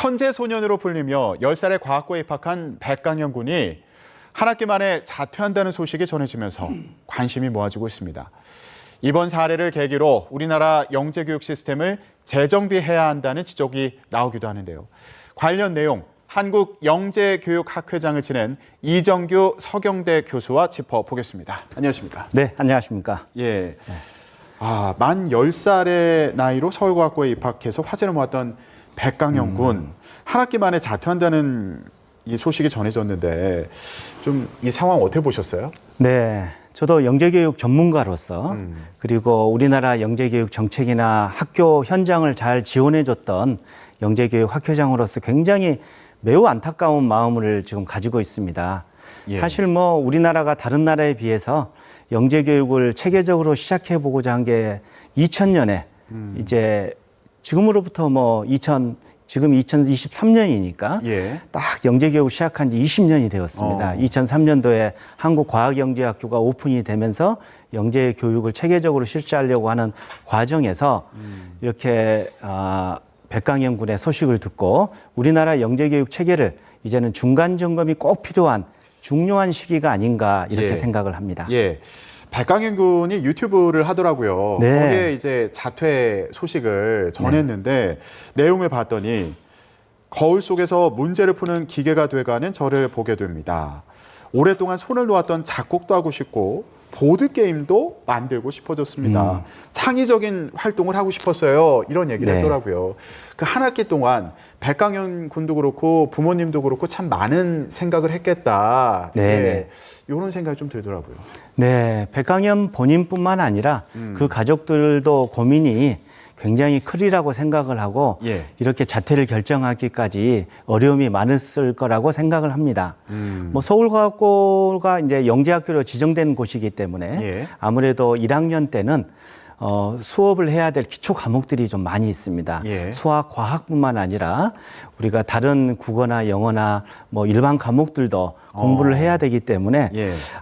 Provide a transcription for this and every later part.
천재소년으로 불리며 10살에 과학고에 입학한 백강현 군이 한 학기 만에 자퇴한다는 소식이 전해지면서 관심이 모아지고 있습니다. 이번 사례를 계기로 우리나라 영재교육 시스템을 재정비해야 한다는 지적이 나오기도 하는데요. 관련 내용 한국영재교육학회장을 지낸 이정규 서경대 교수와 짚어보겠습니다. 안녕하십니까? 네, 안녕하십니까? 예. 만 10살의 나이로 서울과학고에 입학해서 화제를 모았던 백강현 군. 한 학기 만에 자퇴한다는 이 소식이 전해졌는데 좀 이 상황 어떻게 보셨어요? 네, 저도 영재교육 전문가로서 그리고 우리나라 영재교육 정책이나 학교 현장을 잘 지원해줬던 영재교육 학회장으로서 굉장히 매우 안타까운 마음을 지금 가지고 있습니다. 예. 사실 우리나라가 다른 나라에 비해서 영재교육을 체계적으로 시작해보고자 한 게 2000년에 이제 지금으로부터 지금 2023년이니까 예. 딱 영재교육 시작한 지 20년이 되었습니다. 2003년도에 한국과학영재학교가 오픈이 되면서 영재교육을 체계적으로 실시하려고 하는 과정에서 이렇게 백강현 군의 소식을 듣고 우리나라 영재교육 체계를 이제는 중간 점검이 꼭 필요한 중요한 시기가 아닌가 이렇게 생각을 합니다. 예. 백강현 군이 유튜브를 하더라고요. 네. 거기에 이제 자퇴 소식을 전했는데 내용을 봤더니 거울 속에서 문제를 푸는 기계가 돼가는 저를 보게 됩니다. 오랫동안 손을 놓았던 작곡도 하고 싶고 보드게임도 만들고 싶어졌습니다. 창의적인 활동을 하고 싶었어요. 이런 얘기를 했더라고요. 그 한 학기 동안 백강현 군도 그렇고 부모님도 그렇고 참 많은 생각을 했겠다. 네. 이런 생각이 좀 들더라고요. 네, 백강현 본인뿐만 아니라 그 가족들도 고민이 굉장히 크리라고 생각을 하고 이렇게 자퇴를 결정하기까지 어려움이 많았을 거라고 생각을 합니다. 서울과학고가 이제 영재학교로 지정된 곳이기 때문에 아무래도 1학년 때는 수업을 해야 될 기초 과목들이 좀 많이 있습니다. 수학, 과학뿐만 아니라 우리가 다른 국어나 영어나 일반 과목들도 공부를 해야 되기 때문에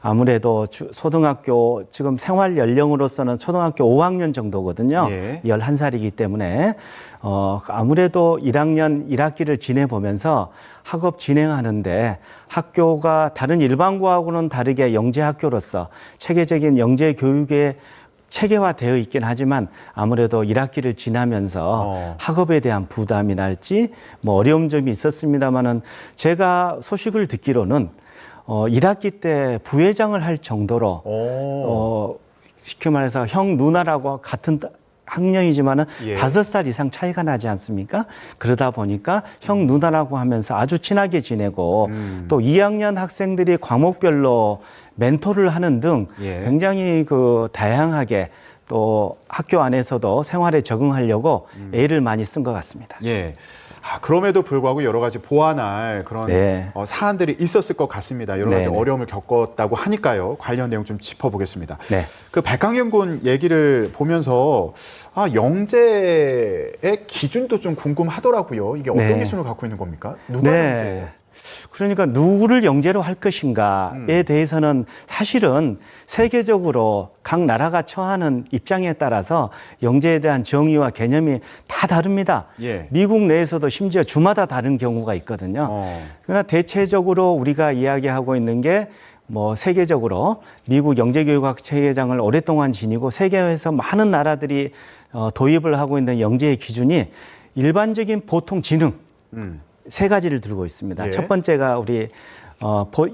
아무래도 초등학교 지금 생활 연령으로서는 초등학교 5학년 정도거든요. 11살이기 때문에 아무래도 1학년 1학기를 지내보면서 학업 진행하는데 학교가 다른 일반 과하고는 다르게 영재학교로서 체계적인 영재 교육에 체계화되어 있긴 하지만 아무래도 1학기를 지나면서 학업에 대한 부담이랄지 어려운 점이 있었습니다만은 제가 소식을 듣기로는 1학기 때 부회장을 할 정도로 쉽게 말해서 형 누나라고 같은 학년이지만은 5살 이상 차이가 나지 않습니까? 그러다 보니까 형 누나라고 하면서 아주 친하게 지내고 또 2학년 학생들이 과목별로 멘토를 하는 등 굉장히 다양하게 또 학교 안에서도 생활에 적응하려고 애를 많이 쓴 것 같습니다. 그럼에도 불구하고 여러 가지 보완할 그런 사안들이 있었을 것 같습니다. 여러 가지 어려움을 겪었다고 하니까요. 관련 내용 좀 짚어보겠습니다. 그 백강현 군 얘기를 보면서 영재의 기준도 좀 궁금하더라고요. 이게 어떤 기준을 갖고 있는 겁니까? 누가 영재예요? 그러니까 누구를 영재로 할 것인가에 대해서는 사실은 세계적으로 각 나라가 처하는 입장에 따라서 영재에 대한 정의와 개념이 다 다릅니다. 미국 내에서도 심지어 주마다 다른 경우가 있거든요. 그러나 대체적으로 우리가 이야기하고 있는 게 세계적으로 미국 영재교육학 체계장을 오랫동안 지니고 세계에서 많은 나라들이 도입을 하고 있는 영재의 기준이 일반적인 보통 지능 3가지를 들고 있습니다. 첫 번째가 우리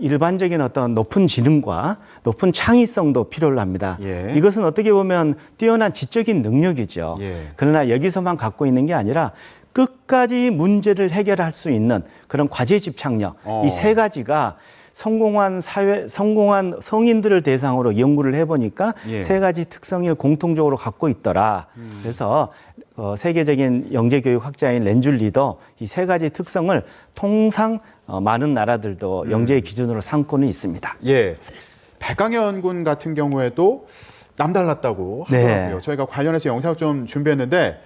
일반적인 어떤 높은 지능과 높은 창의성도 필요로 합니다. 이것은 어떻게 보면 뛰어난 지적인 능력이죠. 그러나 여기서만 갖고 있는 게 아니라 끝까지 문제를 해결할 수 있는 그런 과제 집착력, 이 3가지가 성공한 성인들을 대상으로 연구를 해보니까 3가지 특성을 공통적으로 갖고 있더라. 그래서 세계적인 영재교육 학자인 렌줄리도 이 3가지 특성을 통상 많은 나라들도 영재의 기준으로 삼고는 있습니다. 백강현 군 같은 경우에도 남달랐다고 하더라고요. 저희가 관련해서 영상을 좀 준비했는데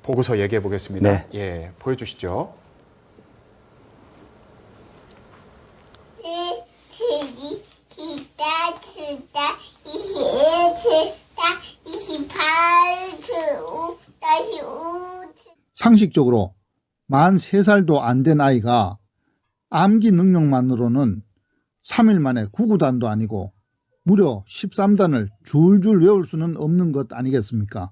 보고서 얘기해 보겠습니다. 보여주시죠. 상식적으로 만 3살도 안 된 아이가 암기 능력만으로는 3일 만에 9구단도 아니고 무려 13단을 줄줄 외울 수는 없는 것 아니겠습니까?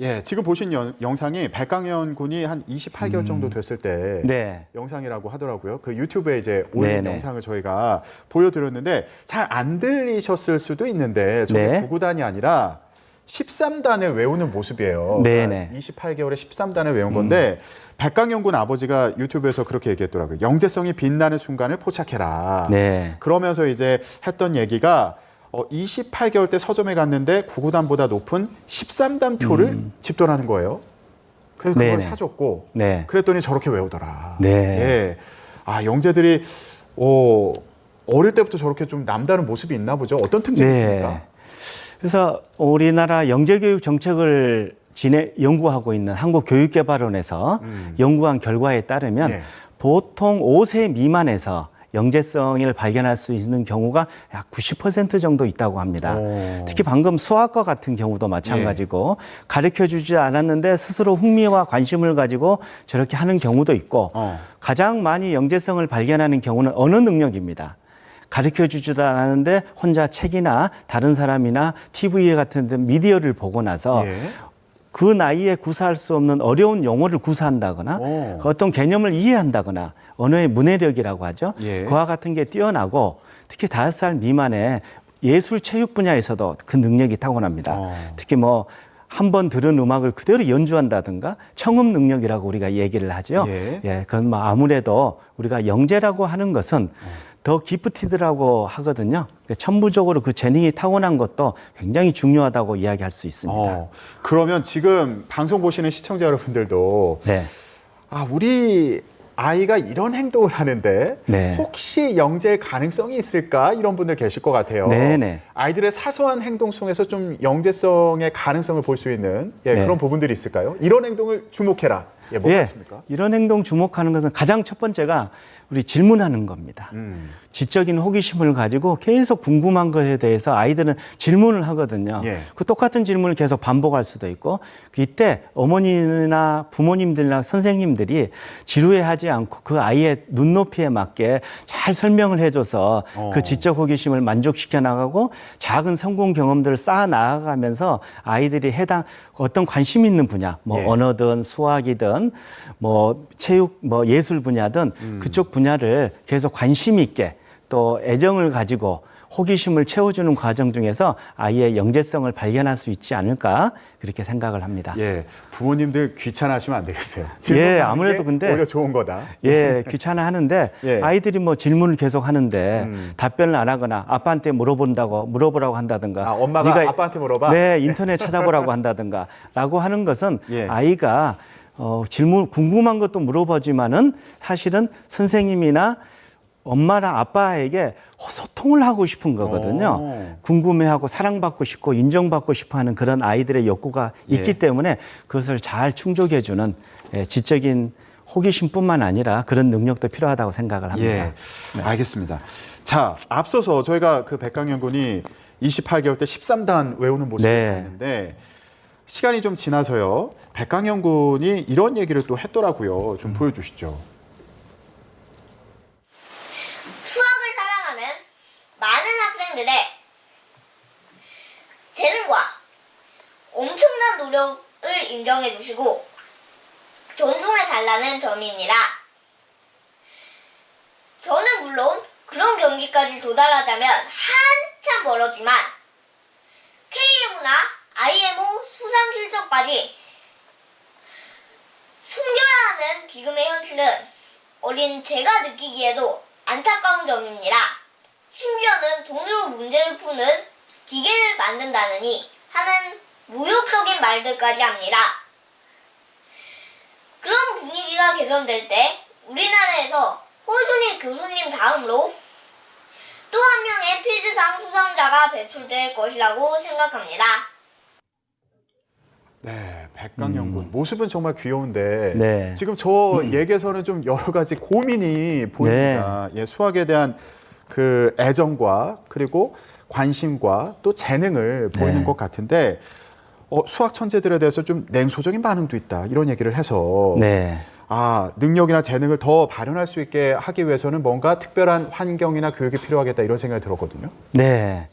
예, 지금 보신 영상이 백강현 군이 한 28개월 정도 됐을 때 네. 영상이라고 하더라고요. 그 유튜브에 이제 올린 네네. 영상을 저희가 보여드렸는데 잘 안 들리셨을 수도 있는데 저게 네. 9구단이 아니라 13단을 외우는 모습이에요. 네네. 28개월에 13단을 외운 건데 백강현 군 아버지가 유튜브에서 그렇게 얘기했더라고요. 영재성이 빛나는 순간을 포착해라. 네. 그러면서 이제 했던 얘기가 28개월 때 서점에 갔는데 9구단보다 높은 13단 표를 집도라는 거예요. 그래서 그걸 네네. 사줬고 네. 그랬더니 저렇게 외우더라. 네. 예. 아, 영재들이 어릴 때부터 저렇게 좀 남다른 모습이 있나 보죠. 어떤 특징이 있습니까? 그래서 우리나라 영재교육 정책을 연구하고 있는 한국교육개발원에서 연구한 결과에 따르면 네. 보통 5세 미만에서 영재성을 발견할 수 있는 경우가 약 90% 정도 있다고 합니다. 특히 방금 수학과 같은 경우도 마찬가지고 가르쳐주지 않았는데 스스로 흥미와 관심을 가지고 저렇게 하는 경우도 있고 가장 많이 영재성을 발견하는 경우는 언어 능력입니다. 가르쳐주지도 않았는데 혼자 책이나 다른 사람이나 TV 같은 데 미디어를 보고 나서 그 나이에 구사할 수 없는 어려운 용어를 구사한다거나 그 어떤 개념을 이해한다거나 언어의 문해력이라고 하죠. 그와 같은 게 뛰어나고 특히 5살 미만의 예술 체육 분야에서도 그 능력이 타고납니다. 특히 뭐 한 번 들은 음악을 그대로 연주한다든가 청음 능력이라고 우리가 얘기를 하죠. 그건 뭐 아무래도 우리가 영재라고 하는 것은 더 기프티드라고 하거든요. 천부적으로 그 재능이 타고난 것도 굉장히 중요하다고 이야기할 수 있습니다. 그러면 지금 방송 보시는 시청자 여러분들도 우리 아이가 이런 행동을 하는데 혹시 영재일 가능성이 있을까? 이런 분들 계실 것 같아요. 아이들의 사소한 행동 속에서 좀 영재성의 가능성을 볼 수 있는 그런 부분들이 있을까요? 이런 행동을 주목해라. 뭐가 있습니까? 이런 행동 주목하는 것은 가장 첫 번째가 우리 질문하는 겁니다. 지적인 호기심을 가지고 계속 궁금한 것에 대해서 아이들은 질문을 하거든요. 그 똑같은 질문을 계속 반복할 수도 있고 이때 어머니나 부모님들이나 선생님들이 지루해하지 않고 그 아이의 눈높이에 맞게 잘 설명을 해줘서 그 지적 호기심을 만족시켜 나가고 작은 성공 경험들을 쌓아 나가면서 아이들이 해당 어떤 관심 있는 분야, 뭐 언어든 수학이든 뭐 체육, 뭐 예술 분야든 그쪽 분야를 계속 관심 있게 또 애정을 가지고 호기심을 채워주는 과정 중에서 아이의 영재성을 발견할 수 있지 않을까 그렇게 생각을 합니다. 부모님들 귀찮아하시면 안 되겠어요. 아무래도 근데 오히려 좋은 거다. 귀찮아하는데 아이들이 뭐 질문을 계속 하는데 답변을 안 하거나 아빠한테 물어보라고 한다든가 엄마가 아빠한테 물어봐? 인터넷 찾아보라고 한다든가 라고 하는 것은 아이가 질문 궁금한 것도 물어보지만은 사실은 선생님이나 엄마랑 아빠에게 소통을 하고 싶은 거거든요. 궁금해하고 사랑받고 싶고 인정받고 싶어 하는 그런 아이들의 욕구가 있기 때문에 그것을 잘 충족해주는 지적인 호기심뿐만 아니라 그런 능력도 필요하다고 생각을 합니다. 알겠습니다. 자, 앞서서 저희가 그 백강현 군이 28개월 때 13단 외우는 모습을 봤는데 시간이 좀 지나서요. 백강현 군이 이런 얘기를 또 했더라고요. 좀 보여주시죠. 수학을 사랑하는 많은 학생들의 재능과 엄청난 노력을 인정해 주시고 존중해 달라는 점입니다. 저는 물론 그런 경지까지 도달하자면 한참 멀었지만 KMO나 IMO 수상 실적까지 숨겨야 하는 지금의 현실은 어린 제가 느끼기에도 안타까운 점입니다. 심지어는 돈으로 문제를 푸는 기계를 만든다느니 하는 모욕적인 말들까지 합니다. 그런 분위기가 개선될 때 우리나라에서 허준희 교수님 다음으로 또 한 명의 필드상 수상자가 배출될 것이라고 생각합니다. 백강현 군 모습은 정말 귀여운데 지금 저 얘기에서는 좀 여러 가지 고민이 보입니다. 수학에 대한 그 애정과 그리고 관심과 또 재능을 보이는 것 같은데 수학 천재들에 대해서 좀 냉소적인 반응도 있다 이런 얘기를 해서 네. 능력이나 재능을 더 발현할 수 있게 하기 위해서는 뭔가 특별한 환경이나 교육이 필요하겠다 이런 생각이 들었거든요. 네.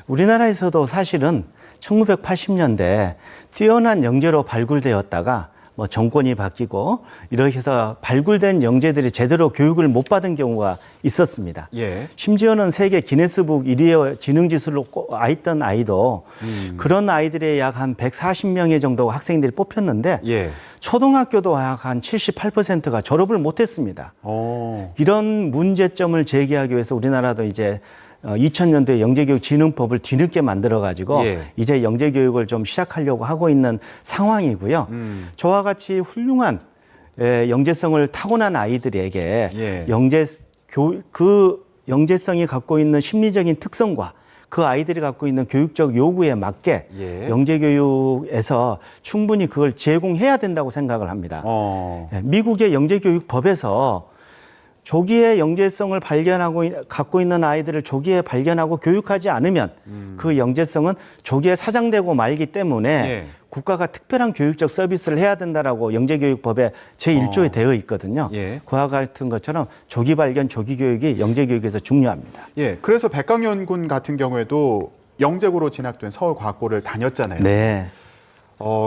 우리나라에서도 사실은 1980년대 뛰어난 영재로 발굴되었다가 뭐 정권이 바뀌고 이렇게 해서 발굴된 영재들이 제대로 교육을 못 받은 경우가 있었습니다. 예. 심지어는 세계 기네스북 1위 지능지수로 있던 아이도 그런 아이들의 약 한 140명의 정도 학생들이 뽑혔는데 예. 초등학교도 약 한 78%가 졸업을 못했습니다. 이런 문제점을 제기하기 위해서 우리나라도 이제 2000년도에 영재교육진흥법을 뒤늦게 만들어가지고 예. 이제 영재교육을 좀 시작하려고 하고 있는 상황이고요. 저와 같이 훌륭한 영재성을 타고난 아이들에게 예. 그 영재성이 갖고 있는 심리적인 특성과 그 아이들이 갖고 있는 교육적 요구에 맞게 예. 영재교육에서 충분히 그걸 제공해야 된다고 생각을 합니다. 미국의 영재교육법에서 조기에 영재성을 갖고 있는 아이들을 조기에 발견하고 교육하지 않으면 그 영재성은 조기에 사장되고 말기 때문에 예. 국가가 특별한 교육적 서비스를 해야 된다라고 영재교육법에 제1조에 되어 있거든요. 예. 그와 같은 것처럼 조기 발견, 조기 교육이 영재교육에서 중요합니다. 예. 그래서 백강현 군 같은 경우에도 영재고로 진학된 서울과학고를 다녔잖아요. 네.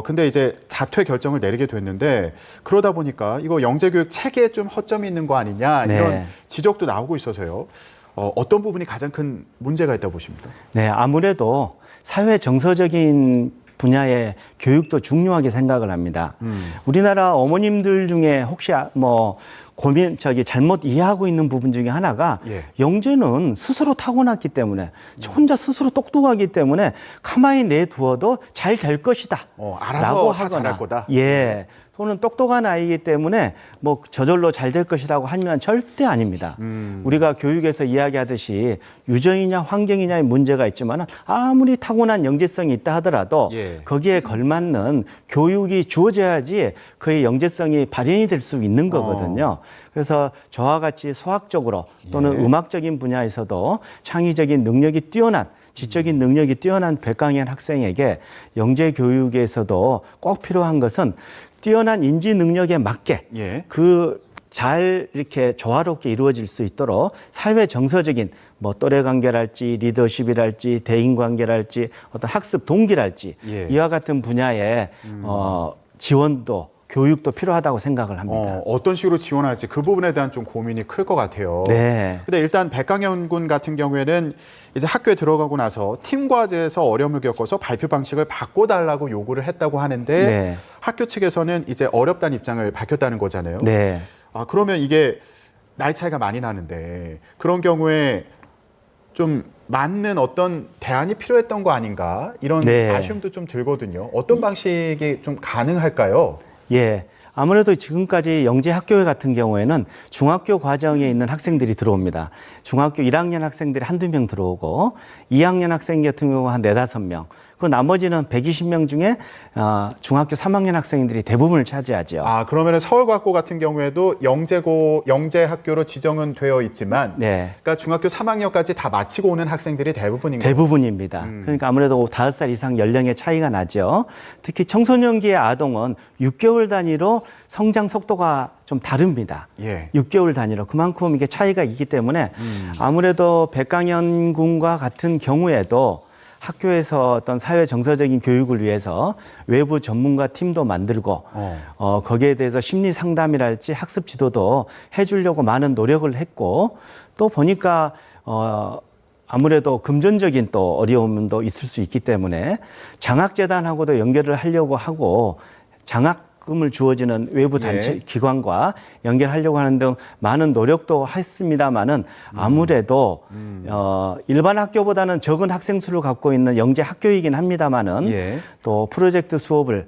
근데 이제 자퇴 결정을 내리게 됐는데 그러다 보니까 이거 영재교육 체계에 좀 허점이 있는 거 아니냐 이런 네. 지적도 나오고 있어서요. 어떤 부분이 가장 큰 문제가 있다고 보십니까? 네, 아무래도 사회 정서적인 분야의 교육도 중요하게 생각을 합니다. 우리나라 어머님들 중에 혹시 잘못 이해하고 있는 부분 중에 하나가 예. 영재는 스스로 타고났기 때문에 혼자 스스로 똑똑하기 때문에 가만히 내두어도 잘 될 것이다. 알아서 라고 다 잘할 거다. 예. 또는 똑똑한 아이이기 때문에 뭐 저절로 잘 될 것이라고 하면 절대 아닙니다. 우리가 교육에서 이야기하듯이 유전이냐 환경이냐의 문제가 있지만 아무리 타고난 영재성이 있다 하더라도 예. 거기에 걸맞는 교육이 주어져야지 그의 영재성이 발현이 될 수 있는 거거든요. 그래서 저와 같이 수학적으로 또는 예. 음악적인 분야에서도 창의적인 능력이 뛰어난 지적인 능력이 뛰어난 백강현 학생에게 영재 교육에서도 꼭 필요한 것은 뛰어난 인지 능력에 맞게 예. 잘 이렇게 조화롭게 이루어질 수 있도록 사회 정서적인 또래 관계랄지 리더십이랄지 대인 관계랄지 어떤 학습 동기랄지 예. 이와 같은 분야의 지원도 교육도 필요하다고 생각을 합니다. 어떤 식으로 지원할지 그 부분에 대한 좀 고민이 클 것 같아요. 네. 근데 일단 백강현 군 같은 경우에는 이제 학교에 들어가고 나서 팀 과제에서 어려움을 겪어서 발표 방식을 바꿔달라고 요구를 했다고 하는데 네. 학교 측에서는 이제 어렵다는 입장을 밝혔다는 거잖아요. 네. 그러면 이게 나이 차이가 많이 나는데 그런 경우에 좀 맞는 어떤 대안이 필요했던 거 아닌가 이런 네. 아쉬움도 좀 들거든요. 어떤 방식이 좀 가능할까요? 예. 아무래도 지금까지 영재 학교 같은 경우에는 중학교 과정에 있는 학생들이 들어옵니다. 중학교 1학년 학생들이 한두 명 들어오고 2학년 학생 같은 경우 한 4-5명. 그리고 나머지는 120명 중에 중학교 3학년 학생들이 대부분을 차지하죠. 그러면 서울과학고 같은 경우에도 영재 학교로 지정은 되어 있지만 네. 그러니까 중학교 3학년까지 다 마치고 오는 학생들이 대부분인 거예요. 대부분입니다. 그러니까 아무래도 5살 이상 연령의 차이가 나죠. 특히 청소년기의 아동은 6개월 단위로 성장 속도가 좀 다릅니다. 예. 6개월 단위로 그만큼 이게 차이가 있기 때문에 아무래도 백강현 군과 같은 경우에도 학교에서 어떤 사회 정서적인 교육을 위해서 외부 전문가 팀도 만들고 거기에 대해서 심리 상담이랄지 학습 지도도 해주려고 많은 노력을 했고 또 보니까 아무래도 금전적인 또 어려움도 있을 수 있기 때문에 장학재단하고도 연결을 하려고 하고 장학금을 주어지는 외부 단체 예. 기관과 연결하려고 하는 등 많은 노력도 했습니다마는 아무래도 일반 학교보다는 적은 학생 수를 갖고 있는 영재 학교이긴 합니다마는 예. 또 프로젝트 수업을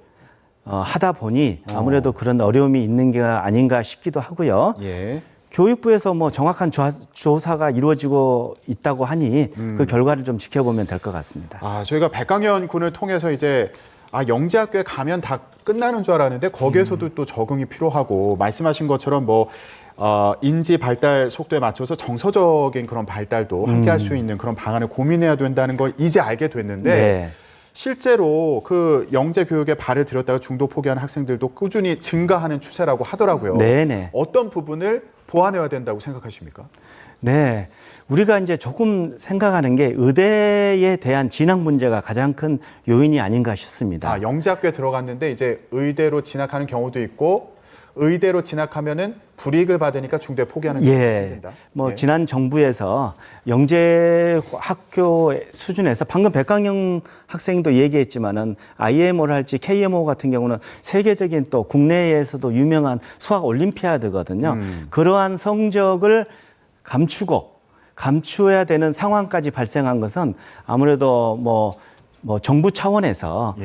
하다 보니 아무래도 그런 어려움이 있는 게 아닌가 싶기도 하고요. 예. 교육부에서 정확한 조사가 이루어지고 있다고 하니 그 결과를 좀 지켜보면 될 것 같습니다. 저희가 백강현 군을 통해서 이제 영재학교에 가면 다 끝나는 줄 알았는데 거기에서도 또 적응이 필요하고 말씀하신 것처럼 인지 발달 속도에 맞춰서 정서적인 그런 발달도 함께 할 수 있는 그런 방안을 고민해야 된다는 걸 이제 알게 됐는데 네. 실제로 그 영재 교육에 발을 들였다가 중도 포기하는 학생들도 꾸준히 증가하는 추세라고 하더라고요. 네네. 어떤 부분을 보완해야 된다고 생각하십니까? 네. 우리가 이제 조금 생각하는 게 의대에 대한 진학 문제가 가장 큰 요인이 아닌가 싶습니다. 아, 영재학교에 들어갔는데 이제 의대로 진학하는 경우도 있고 의대로 진학하면은 불이익을 받으니까 중도에 포기하는 경우가 생긴다. 뭐 지난 정부에서 영재 학교 수준에서 방금 백강영 학생도 얘기했지만은 IMO를 할지 KMO 같은 경우는 세계적인 또 국내에서도 유명한 수학 올림피아드거든요. 그러한 성적을 감추어야 되는 상황까지 발생한 것은 아무래도 뭐 정부 차원에서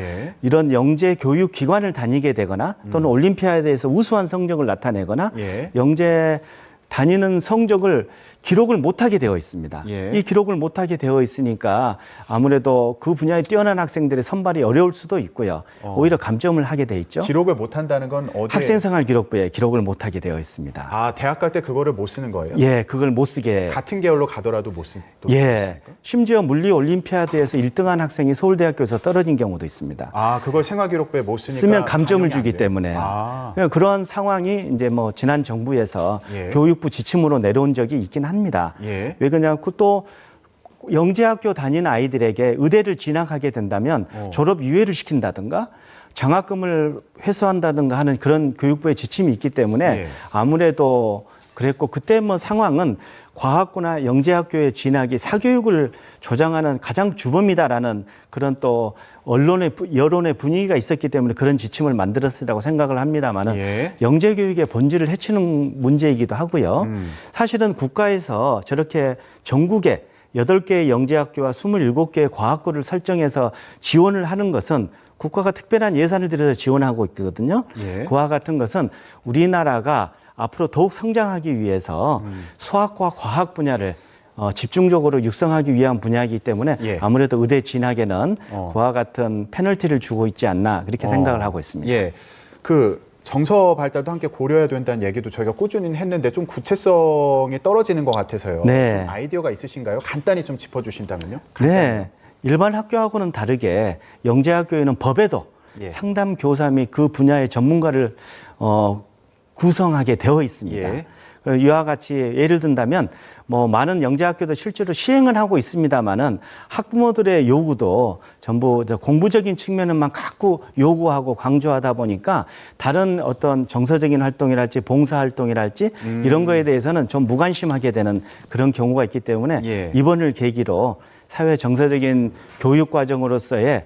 이런 영재 교육 기관을 다니게 되거나 또는 올림피아드에서 우수한 성적을 나타내거나 영재 다니는 성적을 기록을 못하게 되어 있습니다. 이 기록을 못하게 되어 있으니까 아무래도 그 분야에 뛰어난 학생들의 선발이 어려울 수도 있고요. 오히려 감점을 하게 돼 있죠. 기록을 못한다는 건 어디에? 학생생활기록부에 기록을 못하게 되어 있습니다. 아, 대학 갈 때 그거를 못 쓰는 거예요? 예, 그걸 못 쓰게. 같은 계열로 가더라도 못 쓰. 예, 심지어 물리 올림피아드에서 1등한 학생이 서울대학교에서 떨어진 경우도 있습니다. 아, 그걸 생활기록부에 못 쓰니까 쓰면 감점을 반영이 안 주기 돼요? 때문에 아. 그런 상황이 이제 뭐 지난 정부에서 교육부 지침으로 내려온 적이 있긴 합니다. 왜 그러냐면 또 영재학교 다니는 아이들에게 의대를 진학하게 된다면 졸업 유예를 시킨다든가 장학금을 회수한다든가 하는 그런 교육부의 지침이 있기 때문에 아무래도 그랬고 그때 뭐 상황은 과학고나 영재학교의 진학이 사교육을 조장하는 가장 주범이다라는 그런 또 여론의 분위기가 있었기 때문에 그런 지침을 만들었으라고 생각을 합니다만은 영재교육의 본질을 해치는 문제이기도 하고요. 사실은 국가에서 저렇게 전국에 8개의 영재학교와 27개의 과학고를 설정해서 지원을 하는 것은 국가가 특별한 예산을 들여서 지원하고 있거든요. 그와 같은 것은 우리나라가 앞으로 더욱 성장하기 위해서 수학과 과학 분야를 집중적으로 육성하기 위한 분야이기 때문에 아무래도 의대 진학에는 그와 같은 페널티를 주고 있지 않나 그렇게 생각을 하고 있습니다. 그 정서 발달도 함께 고려해야 된다는 얘기도 저희가 꾸준히 했는데 좀 구체성이 떨어지는 것 같아서요. 좀 아이디어가 있으신가요? 간단히 좀 짚어주신다면요. 네. 일반 학교하고는 다르게 영재학교에는 법에도 상담 교사 및 그 분야의 전문가를 구성하게 되어 있습니다. 이와 같이 예를 든다면 뭐 많은 영재학교도 실제로 시행을 하고 있습니다만은 학부모들의 요구도 전부 공부적인 측면만 갖고 요구하고 강조하다 보니까 다른 어떤 정서적인 활동이랄지 봉사활동이랄지 이런 거에 대해서는 좀 무관심하게 되는 그런 경우가 있기 때문에 이번을 계기로 사회 정서적인 교육 과정으로서의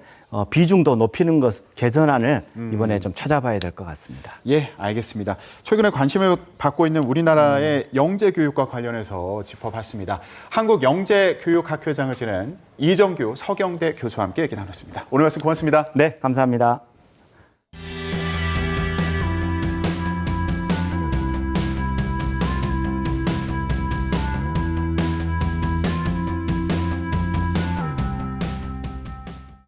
비중도 높이는 것 개선안을 이번에 좀 찾아봐야 될 것 같습니다. 알겠습니다. 최근에 관심을 받고 있는 우리나라의 영재 교육과 관련해서 짚어봤습니다. 한국영재교육학회장을 지낸 이정규 서경대 교수와 함께 얘기 나눴습니다. 오늘 말씀 고맙습니다. 네, 감사합니다.